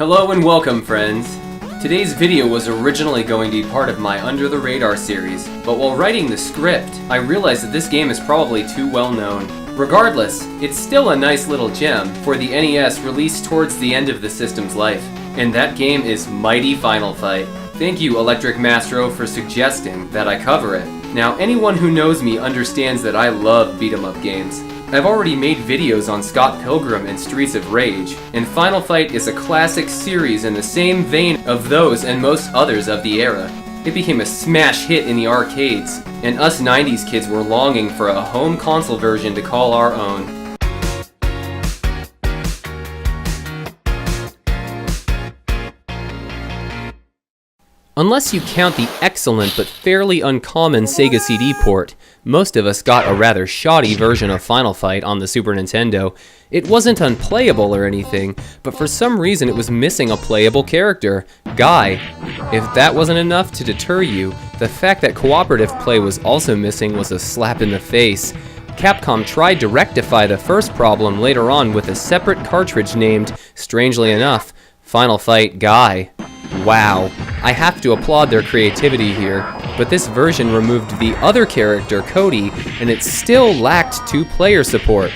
Hello and welcome, friends! Today's video was originally going to be part of my Under the Radar series, but while writing the script, I realized that this game is probably too well known. Regardless, it's still a nice little gem for the NES released towards the end of the system's life, and that game is Mighty Final Fight. Thank you, Electric Mastro, for suggesting that I cover it. Now, anyone who knows me understands that I love beat-em-up games. I've already made videos on Scott Pilgrim and Streets of Rage, and Final Fight is a classic series in the same vein of those and most others of the era. It became a smash hit in the arcades, and us 90s kids were longing for a home console version to call our own. Unless you count the excellent but fairly uncommon Sega CD port, most of us got a rather shoddy version of Final Fight on the Super Nintendo. It wasn't unplayable or anything, but for some reason it was missing a playable character, Guy. If that wasn't enough to deter you, the fact that cooperative play was also missing was a slap in the face. Capcom tried to rectify the first problem later on with a separate cartridge named, strangely enough, Final Fight Guy. Wow, I have to applaud their creativity here, but this version removed the other character, Cody, and it still lacked 2-player support.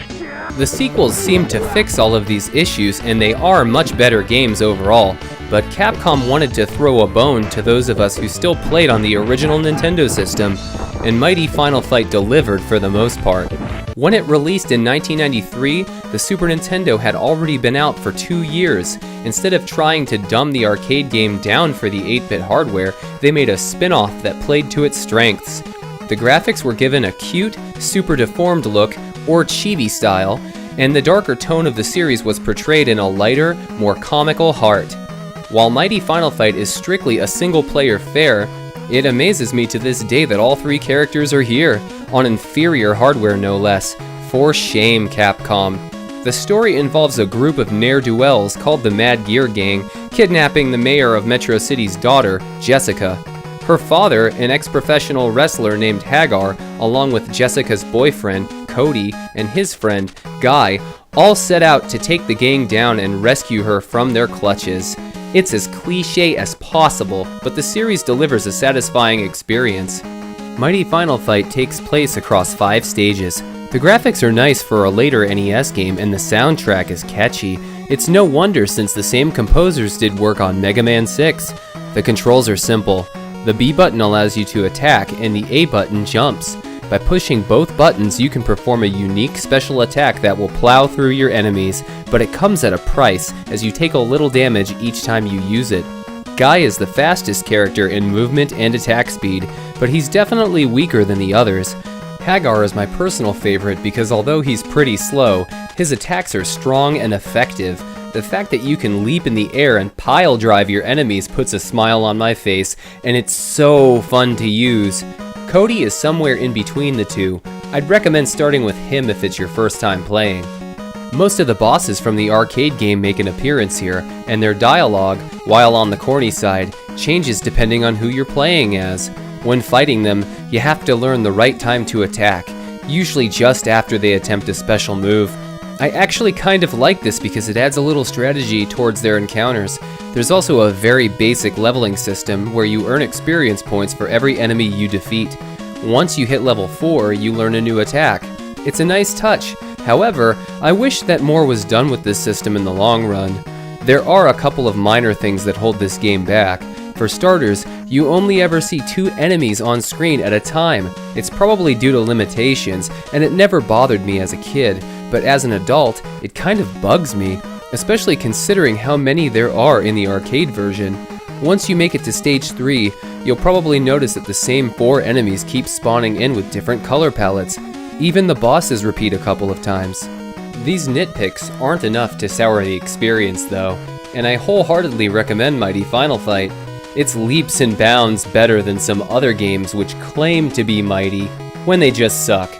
The sequels seem to fix all of these issues, and they are much better games overall, but Capcom wanted to throw a bone to those of us who still played on the original Nintendo system, and Mighty Final Fight delivered for the most part. When it released in 1993, the Super Nintendo had already been out for 2 years. Instead of trying to dumb the arcade game down for the 8-bit hardware, they made a spin-off that played to its strengths. The graphics were given a cute, super deformed look, or chibi style, and the darker tone of the series was portrayed in a lighter, more comical heart. While Mighty Final Fight is strictly a single-player fare, it amazes me to this day that all 3 characters are here, on inferior hardware no less. For shame, Capcom. The story involves a group of ne'er-do-wells called the Mad Gear Gang kidnapping the mayor of Metro City's daughter, Jessica. Her father, an ex-professional wrestler named Hagar, along with Jessica's boyfriend, Cody, and his friend, Guy, all set out to take the gang down and rescue her from their clutches. It's as cliche as possible, but the series delivers a satisfying experience. Mighty Final Fight takes place across 5 stages. The graphics are nice for a later NES game, and the soundtrack is catchy. It's no wonder since the same composers did work on Mega Man 6. The controls are simple. The B button allows you to attack, and the A button jumps. By pushing both buttons, you can perform a unique special attack that will plow through your enemies, but it comes at a price, as you take a little damage each time you use it. Guy is the fastest character in movement and attack speed, but he's definitely weaker than the others. Hagar is my personal favorite because although he's pretty slow, his attacks are strong and effective. The fact that you can leap in the air and pile drive your enemies puts a smile on my face, and it's so fun to use. Cody is somewhere in between the two. I'd recommend starting with him if it's your first time playing. Most of the bosses from the arcade game make an appearance here, and their dialogue, while on the corny side, changes depending on who you're playing as. When fighting them, you have to learn the right time to attack, usually just after they attempt a special move. I actually kind of like this because it adds a little strategy towards their encounters. There's also a very basic leveling system where you earn experience points for every enemy you defeat. Once you hit level 4, you learn a new attack. It's a nice touch. However, I wish that more was done with this system in the long run. There are a couple of minor things that hold this game back. For starters, you only ever see 2 enemies on screen at a time. It's probably due to limitations, and it never bothered me as a kid, but as an adult, it kind of bugs me, especially considering how many there are in the arcade version. Once you make it to stage 3, you'll probably notice that the same 4 enemies keep spawning in with different color palettes. Even the bosses repeat a couple of times. These nitpicks aren't enough to sour the experience though, and I wholeheartedly recommend Mighty Final Fight. It's leaps and bounds better than some other games which claim to be mighty, when they just suck.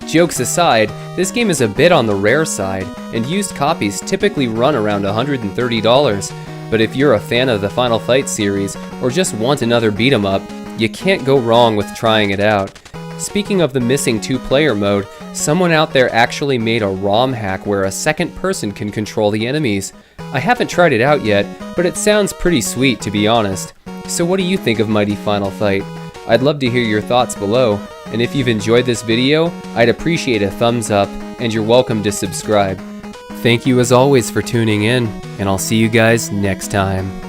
Jokes aside, this game is a bit on the rare side, and used copies typically run around $130, but if you're a fan of the Final Fight series, or just want another beat 'em up, you can't go wrong with trying it out. Speaking of the missing 2-player mode, someone out there actually made a ROM hack where a second person can control the enemies. I haven't tried it out yet, but it sounds pretty sweet to be honest. So what do you think of Mighty Final Fight? I'd love to hear your thoughts below, and if you've enjoyed this video, I'd appreciate a thumbs up, and you're welcome to subscribe. Thank you as always for tuning in, and I'll see you guys next time.